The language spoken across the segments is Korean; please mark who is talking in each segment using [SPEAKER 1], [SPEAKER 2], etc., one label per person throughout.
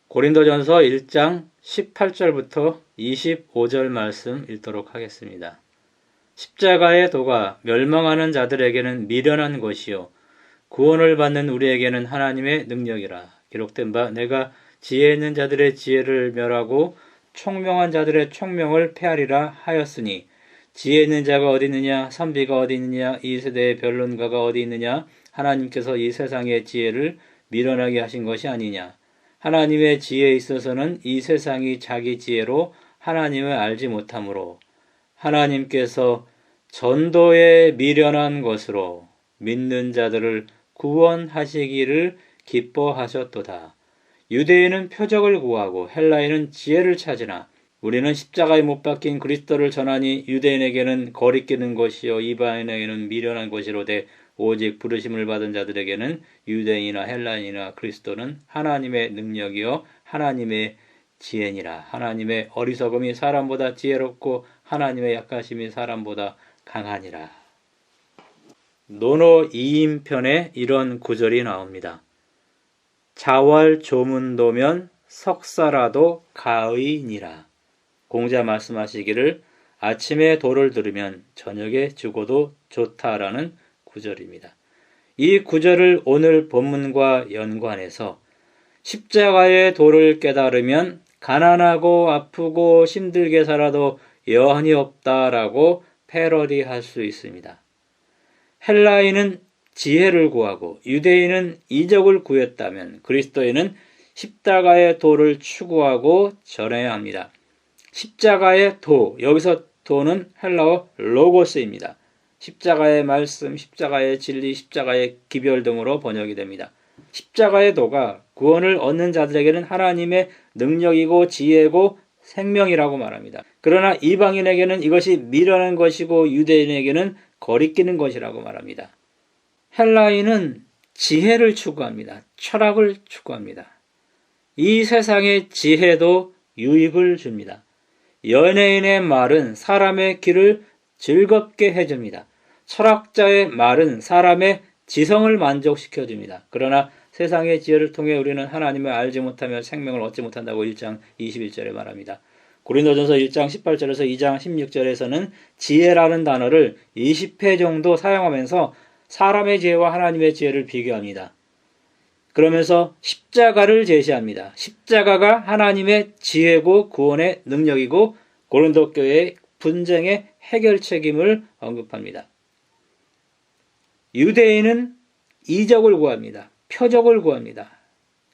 [SPEAKER 1] 고린도전서 1장 18절부터 25절 말씀 읽도록 하겠습니다. 십자가의 도가 멸망하는 자들에게는 미련한 것이요 구원을 받는 우리에게는 하나님의 능력이라. 기록된 바 내가 지혜 있는 자들의 지혜를 멸하고 총명한 자들의 총명을 폐하리라 하였으니 지혜 있는 자가 어디 있느냐, 선비가 어디 있느냐, 이 세대의 변론가가 어디 있느냐. 하나님께서 이 세상의 지혜를 미련하게 하신 것이 아니냐. 하나님의 지혜에 있어서는 이 세상이 자기 지혜로 하나님을 알지 못하므로 하나님께서 전도에 미련한 것으로 믿는 자들을 구원하시기를 기뻐하셨도다. 유대인은 표적을 구하고 헬라인은 지혜를 찾으나 우리는 십자가에 못 박힌 그리스도를 전하니 유대인에게는 거리끼는 것이요 이방인에게는 미련한 것이로되 오직 부르심을 받은 자들에게는 유대인이나 헬라인이나 그리스도는 하나님의 능력이요 하나님의 지혜니라. 하나님의 어리석음이 사람보다 지혜롭고 하나님의 약하심이 사람보다 강하니라. 논어 2인편에 이런 구절이 나옵니다. 자활 조문도면 석사라도 가의니라. 공자 말씀하시기를 아침에 도를 들으면 저녁에 죽어도 좋다라는 구절입니다. 이 구절을 오늘 본문과 연관해서 십자가의 도를 깨달으면 가난하고 아프고 힘들게 살아도 여한이 없다라고 패러디할 수 있습니다. 헬라인은 지혜를 구하고 유대인은 이적을 구했다면 그리스도인은 십자가의 도를 추구하고 전해야 합니다. 십자가의 도, 여기서 도는 헬라어 로고스입니다. 십자가의 말씀, 십자가의 진리, 십자가의 기별 등으로 번역이 됩니다. 십자가의 도가 구원을 얻는 자들에게는 하나님의 능력이고 지혜고 생명이라고 말합니다. 그러나 이방인에게는 이것이 미련한 것이고 유대인에게는 거리끼는 것이라고 말합니다. 헬라인은 지혜를 추구합니다. 철학을 추구합니다. 이 세상의 지혜도 유익을 줍니다. 연예인의 말은 사람의 길을 즐겁게 해줍니다. 철학자의 말은 사람의 지성을 만족시켜줍니다. 그러나 세상의 지혜를 통해 우리는 하나님을 알지 못하며 생명을 얻지 못한다고 1장 21절에 말합니다. 고린도전서 1장 18절에서 2장 16절에서는 지혜라는 단어를 20회 정도 사용하면서 사람의 지혜와 하나님의 지혜를 비교합니다. 그러면서 십자가를 제시합니다. 십자가가 하나님의 지혜고 구원의 능력이고 고린도 교회의 분쟁의 해결 책임을 언급합니다. 유대인은 이적을 구합니다. 표적을 구합니다.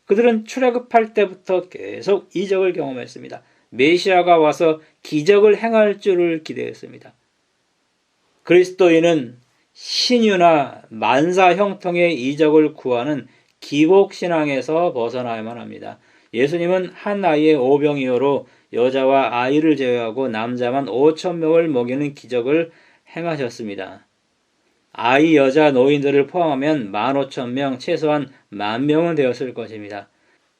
[SPEAKER 1] 그들은 출애굽할 때부터 계속 이적을 경험했습니다. 메시아가 와서 기적을 행할 줄을 기대했습니다. 그리스도인은 신유나 만사 형통의 이적을 구하는 기복신앙에서 벗어나야만 합니다. 예수님은 한 아이의 오병이어로 여자와 아이를 제외하고 남자만 5,000명을 먹이는 기적을 행하셨습니다. 아이, 여자, 노인들을 포함하면 15,000명, 최소한 10,000명은 되었을 것입니다.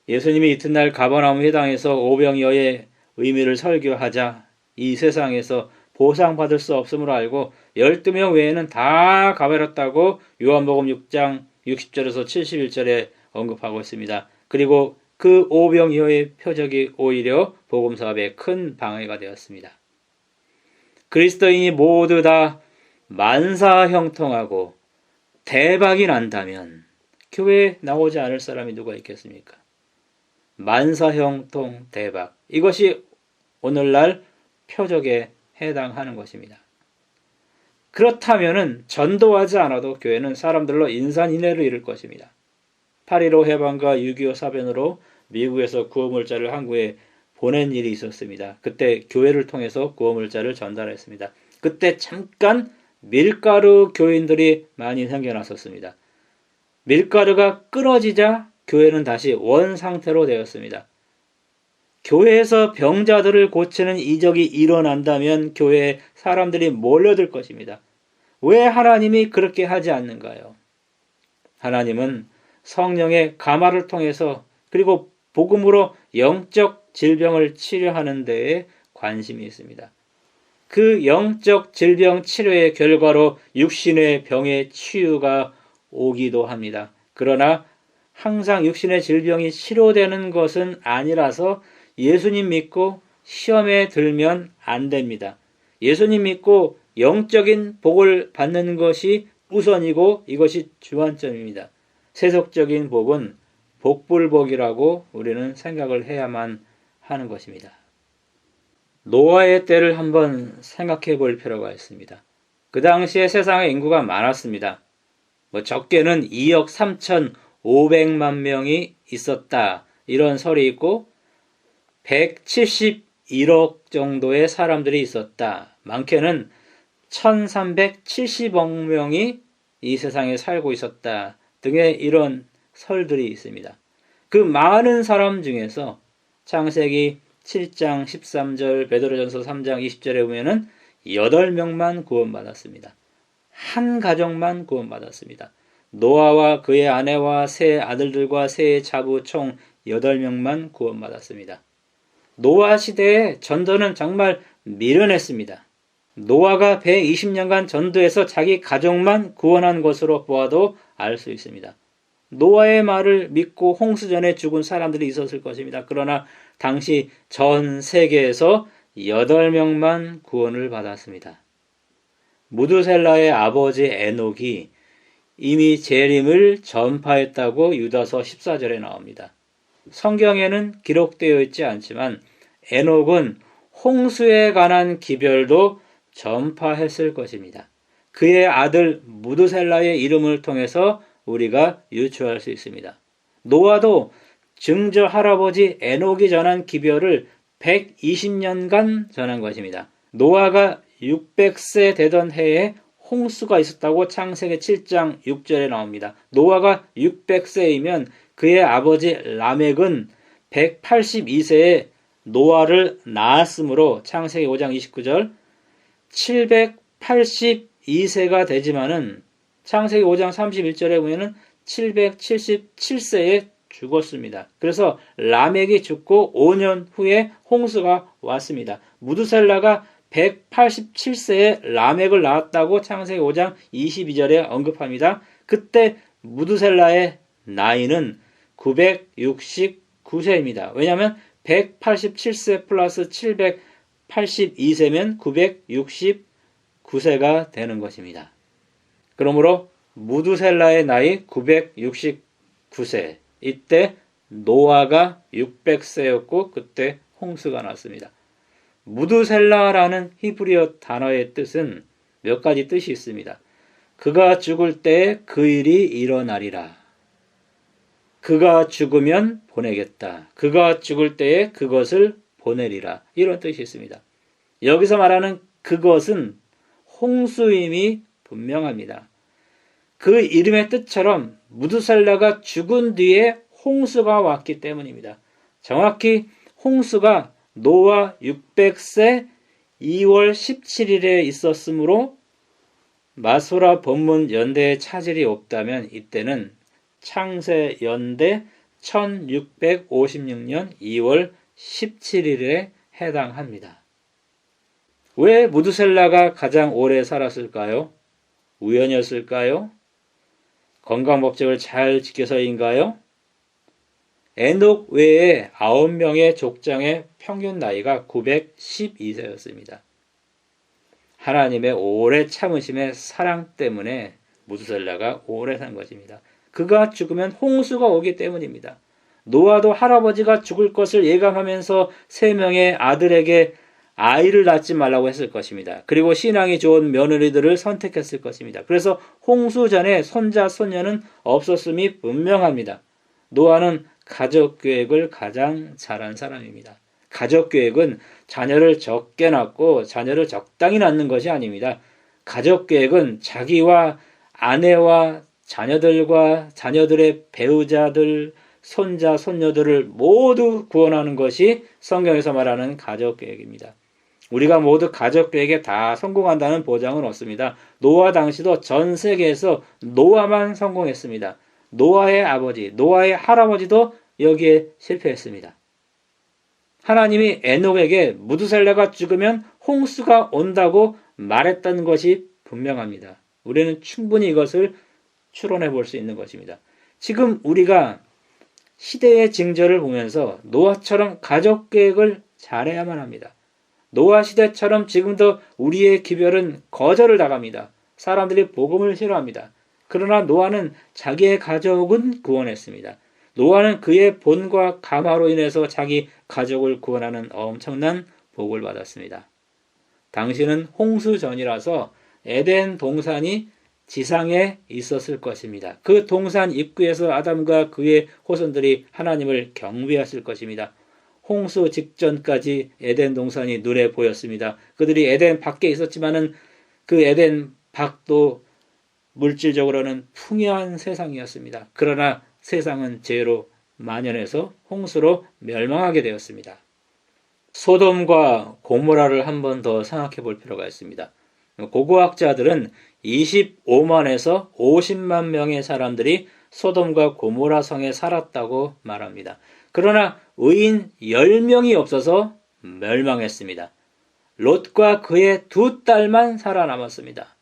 [SPEAKER 1] 예수님이 이튿날 가버나움 회당에서 오병이어의 의미를 설교하자 이 세상에서 보상받을 수 없음을 알고 12명 외에는 다 가버렸다고 요한복음 6장 60절에서 71절에 언급하고 있습니다. 그리고 그 오병이어의 표적이 오히려 복음 사업에 큰 방해가 되었습니다. 그리스도인이 모두 다 만사형통하고 대박이 난다면 교회에 나오지 않을 사람이 누가 있겠습니까? 만사형통 대박, 이것이 오늘날 표적에 해당하는 것입니다. 그렇다면 전도하지 않아도 교회는 사람들로 인산인해를 이룰 것입니다. 8.15 해방과 6.25 사변으로 미국에서 구호물자를 한국에 보낸 일이 있었습니다. 그때 교회를 통해서 구호물자를 전달했습니다. 그때 잠깐 밀가루 교인들이 많이 생겨났었습니다. 밀가루가 끊어지자 교회는 다시 원 상태로 되었습니다. 교회에서 병자들을 고치는 이적이 일어난다면 교회에 사람들이 몰려들 것입니다. 왜 하나님이 그렇게 하지 않는가요? 하나님은 성령의 감화를 통해서 그리고 복음으로 영적 질병을 치료하는 데에 관심이 있습니다. 그 영적 질병 치료의 결과로 육신의 병의 치유가 오기도 합니다. 그러나 항상 육신의 질병이 치료되는 것은 아니라서 예수님 믿고 시험에 들면 안 됩니다. 예수님 믿고 영적인 복을 받는 것이 우선이고 이것이 주안점입니다. 세속적인 복은 복불복이라고 우리는 생각을 해야만 하는 것입니다. 노아의 때를 한번 생각해 볼 필요가 있습니다. 그 당시에 세상에 인구가 많았습니다. 적게는 2억 3,500만 명이 있었다. 이런 설이 있고 171억 정도의 사람들이 있었다. 많게는 1370억 명이 이 세상에 살고 있었다. 등의 이런 설들이 있습니다. 그 많은 사람 중에서 창세기 7장 13절, 베드로전서 3장 20절에 보면은 8명만 구원받았습니다. 한 가정만 구원받았습니다. 노아와 그의 아내와 세 아들들과 세 자부 총 8명만 구원받았습니다. 노아 시대의 전도는 정말 미련했습니다. 노아가 120년간 전도해서 자기 가족만 구원한 것으로 보아도 알 수 있습니다. 노아의 말을 믿고 홍수전에 죽은 사람들이 있었을 것입니다. 그러나 당시 전 세계에서 8명만 구원을 받았습니다. 무두셀라의 아버지 에녹이 이미 재림을 전파했다고 유다서 14절에 나옵니다. 성경에는 기록되어 있지 않지만 에녹은 홍수에 관한 기별도 전파했을 것입니다. 그의 아들 무두셀라의 이름을 통해서 우리가 유추할 수 있습니다. 노아도 증조 할아버지 에녹이 전한 기별을 120년간 전한 것입니다. 노아가 600세 되던 해에 홍수가 있었다고 창세기 7장 6절에 나옵니다. 노아가 600세이면 그의 아버지 라멕은 182세에 노아를 낳았으므로 창세기 5장 29절 782세가 되지만은 창세기 5장 31절에 보면은 777세에 죽었습니다. 그래서 라멕이 죽고 5년 후에 홍수가 왔습니다. 무두셀라가 187세에 라멕을 낳았다고 창세기 5장 22절에 언급합니다. 그때 무두셀라의 나이는 969세입니다. 왜냐하면 187세 플러스 782세면 969세가 되는 것입니다. 그러므로 무두셀라의 나이 969세, 이때 노아가 600세였고 그때 홍수가 났습니다. 무두셀라라는 히브리어 단어의 뜻은 몇 가지 뜻이 있습니다. 그가 죽을 때 그 일이 일어나리라. 그가 죽으면 보내겠다. 그가 죽을 때에 그것을 보내리라. 이런 뜻이 있습니다. 여기서 말하는 그것은 홍수임이 분명합니다. 그 이름의 뜻처럼 무두셀라가 죽은 뒤에 홍수가 왔기 때문입니다. 정확히 홍수가 노아 600세 2월 17일에 있었으므로 마소라 본문 연대의 차질이 없다면 이때는 창세 연대 1656년 2월 17일에 해당합니다. 왜 무두셀라가 가장 오래 살았을까요? 우연이었을까요? 건강법칙을 잘 지켜서인가요? 에녹 외에 9명의 족장의 평균 나이가 912세였습니다. 하나님의 오래 참으심의 사랑 때문에 무두셀라가 오래 산 것입니다. 그가 죽으면 홍수가 오기 때문입니다. 노아도 할아버지가 죽을 것을 예감하면서 3명의 아들에게 아이를 낳지 말라고 했을 것입니다. 그리고 신앙이 좋은 며느리들을 선택했을 것입니다. 그래서 홍수 전에 손자, 손녀는 없었음이 분명합니다. 노아는 가족계획을 가장 잘한 사람입니다. 가족계획은 자녀를 적게 낳고 자녀를 적당히 낳는 것이 아닙니다. 가족계획은 자기와 아내와 자녀들과 자녀들의 배우자들, 손자, 손녀들을 모두 구원하는 것이 성경에서 말하는 가족계획입니다. 우리가 모두 가족계획에 다 성공한다는 보장은 없습니다. 노아 당시도 전 세계에서 노아만 성공했습니다. 노아의 아버지, 노아의 할아버지도 여기에 실패했습니다. 하나님이 에녹에게 무두셀라가 죽으면 홍수가 온다고 말했던 것이 분명합니다. 우리는 충분히 이것을 추론해 볼 수 있는 것입니다. 지금 우리가 시대의 징조를 보면서 노아처럼 가족 계획을 잘해야만 합니다. 노아 시대처럼 지금도 우리의 기별은 거절을 당합니다. 사람들이 복음을 싫어합니다. 그러나 노아는 자기의 가족은 구원했습니다. 노아는 그의 본과 감화로 인해서 자기 가족을 구원하는 엄청난 복을 받았습니다. 당시는 홍수 전이라서 에덴 동산이 지상에 있었을 것입니다. 그 동산 입구에서 아담과 그의 호손들이 하나님을 경배했을 것입니다. 홍수 직전까지 에덴 동산이 눈에 보였습니다. 그들이 에덴 밖에 있었지만은 그 에덴 밖도 물질적으로는 풍요한 세상이었습니다. 그러나 세상은 죄로 만연해서 홍수로 멸망하게 되었습니다. 소돔과 고모라를 한 번 더 생각해 볼 필요가 있습니다. 고고학자들은 25만에서 50만 명의 사람들이 소돔과 고모라 성에 살았다고 말합니다. 그러나 의인 10명이 없어서 멸망했습니다. 롯과 그의 2딸만 살아남았습니다.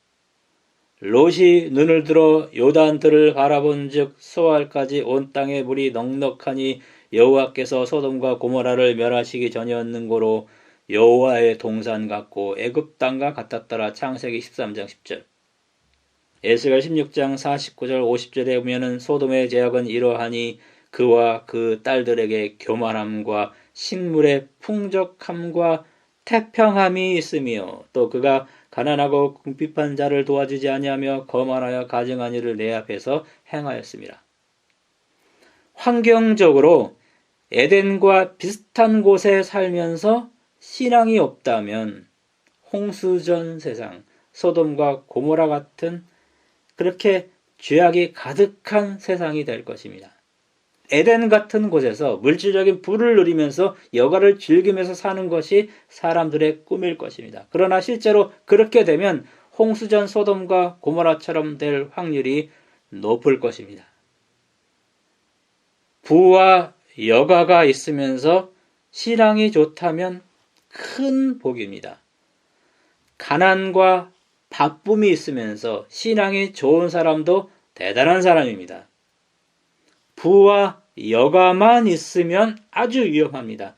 [SPEAKER 1] 롯이 눈을 들어 요단들을 바라본즉 소알까지 온 땅에 물이 넉넉하니 여호와께서 소돔과 고모라를 멸하시기 전이었는고로 여호와의 동산 같고 애굽 땅과 같았더라. 창세기 13장 10절. 에스겔 16장 49절 50절에 보면은 소돔의 죄악은 이러하니 그와 그 딸들에게 교만함과 식물의 풍족함과 태평함이 있으며 또 그가 가난하고 궁핍한 자를 도와주지 아니하며 거만하여 가증한 일을 내 앞에서 행하였습니다. 환경적으로 에덴과 비슷한 곳에 살면서 신앙이 없다면 홍수전 세상, 소돔과 고모라 같은 그렇게 죄악이 가득한 세상이 될 것입니다. 에덴 같은 곳에서 물질적인 부를 누리면서 여가를 즐기면서 사는 것이 사람들의 꿈일 것입니다. 그러나 실제로 그렇게 되면 홍수전 소돔과 고모라처럼 될 확률이 높을 것입니다. 부와 여가가 있으면서 신앙이 좋다면 큰 복입니다. 가난과 바쁨이 있으면서 신앙이 좋은 사람도 대단한 사람입니다. 부와 여가만 있으면 아주 위험합니다.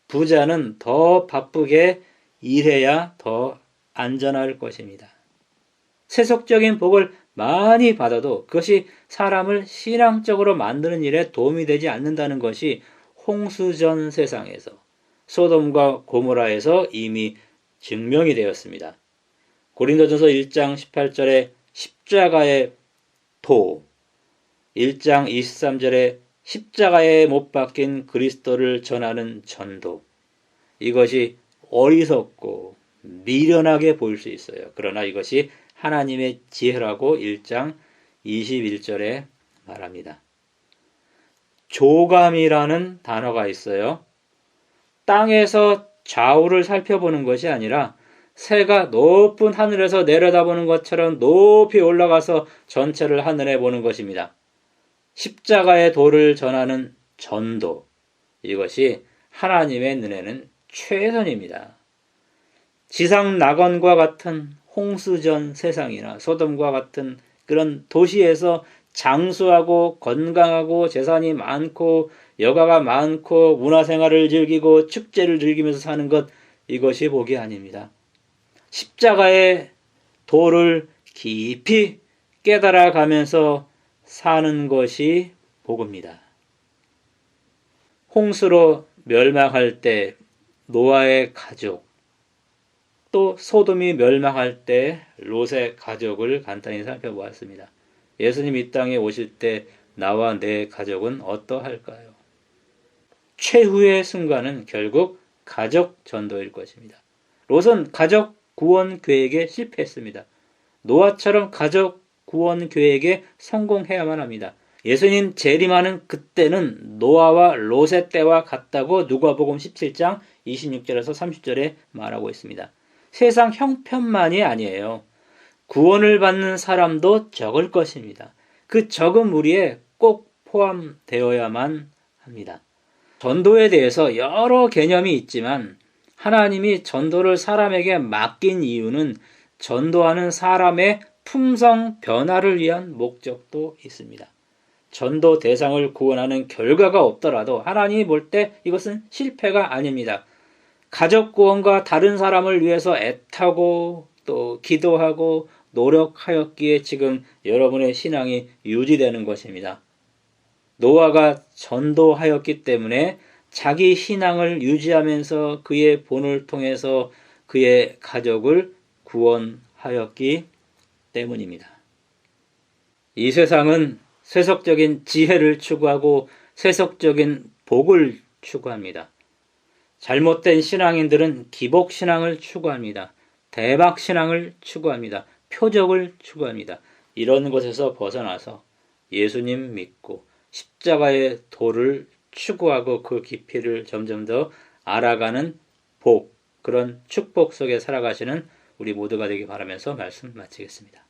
[SPEAKER 1] 부자는 더 바쁘게 일해야 더 안전할 것입니다. 세속적인 복을 많이 받아도 그것이 사람을 신앙적으로 만드는 일에 도움이 되지 않는다는 것이 홍수전 세상에서 소돔과 고모라에서 이미 증명이 되었습니다. 고린도전서 1장 18절에 십자가의 도, 1장 23절에 십자가에 못 박힌 그리스도를 전하는 전도, 이것이 어리석고 미련하게 보일 수 있어요. 그러나 이것이 하나님의 지혜라고 1장 21절에 말합니다. 조감이라는 단어가 있어요. 땅에서 좌우를 살펴보는 것이 아니라 새가 높은 하늘에서 내려다보는 것처럼 높이 올라가서 전체를 하늘에 보는 것입니다. 십자가의 도를 전하는 전도, 이것이 하나님의 눈에는 최선입니다. 지상 낙원과 같은 홍수전 세상이나 소돔과 같은 그런 도시에서 장수하고 건강하고 재산이 많고 여가가 많고 문화생활을 즐기고 축제를 즐기면서 사는 것, 이것이 복이 아닙니다. 십자가의 도를 깊이 깨달아가면서 사는 것이 복입니다. 홍수로 멸망할 때 노아의 가족, 또 소돔이 멸망할 때 롯의 가족을 간단히 살펴보았습니다. 예수님 이 땅에 오실 때 나와 내 가족은 어떠할까요? 최후의 순간은 결국 가족 전도일 것입니다. 롯은 가족 구원 계획에 실패했습니다. 노아처럼 가족 구원 계획에 성공해야만 합니다. 예수님 재림하는 그때는 노아와 롯의 때와 같다고 누가복음 17장 26절에서 30절에 말하고 있습니다. 세상 형편만이 아니에요. 구원을 받는 사람도 적을 것입니다. 그 적은 무리에 꼭 포함되어야만 합니다. 전도에 대해서 여러 개념이 있지만 하나님이 전도를 사람에게 맡긴 이유는 전도하는 사람의 품성 변화를 위한 목적도 있습니다. 전도 대상을 구원하는 결과가 없더라도 하나님이 볼 때 이것은 실패가 아닙니다. 가족 구원과 다른 사람을 위해서 애타고 또 기도하고 노력하였기에 지금 여러분의 신앙이 유지되는 것입니다. 노아가 전도하였기 때문에 자기 신앙을 유지하면서 그의 본을 통해서 그의 가족을 구원하였기 때문입니다. 이 세상은 세속적인 지혜를 추구하고 세속적인 복을 추구합니다. 잘못된 신앙인들은 기복신앙을 추구합니다. 대박신앙을 추구합니다. 표적을 추구합니다. 이런 것에서 벗어나서 예수님 믿고 십자가의 도를 추구하고 그 깊이를 점점 더 알아가는 복, 그런 축복 속에 살아가시는 우리 모두가 되기 바라면서 말씀 마치겠습니다.